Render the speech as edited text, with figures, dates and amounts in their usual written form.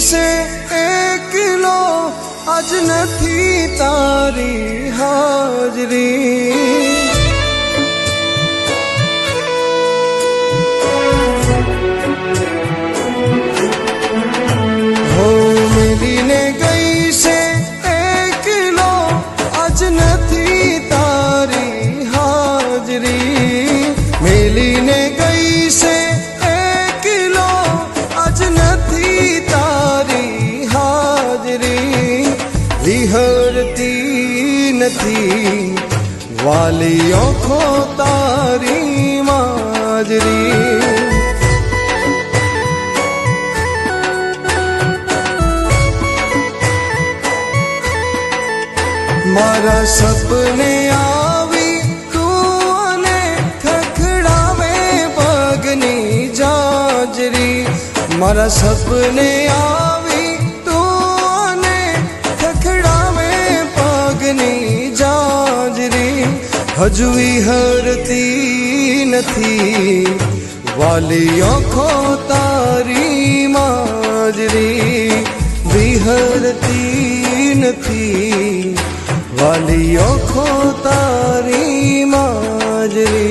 से एकलो आज नथी तारी हाजरी। हो मिलीने गई से एकलो आज नथी तारी हाजरी। मिलीने गई से एकलो आज नथी तारी हाजरी। विहरती नथी वाली आँखों तारी माजरी। मारा सपने आवी तू अने खखड़ावे पगनी जाजरी। मारा सपने आवी तू अने खखड़ावे पगनी जाजरी। हजू विहरती नथी वाली आँखों तारी माजरी। विहरती नथी वाली आँखों तारी माजरी।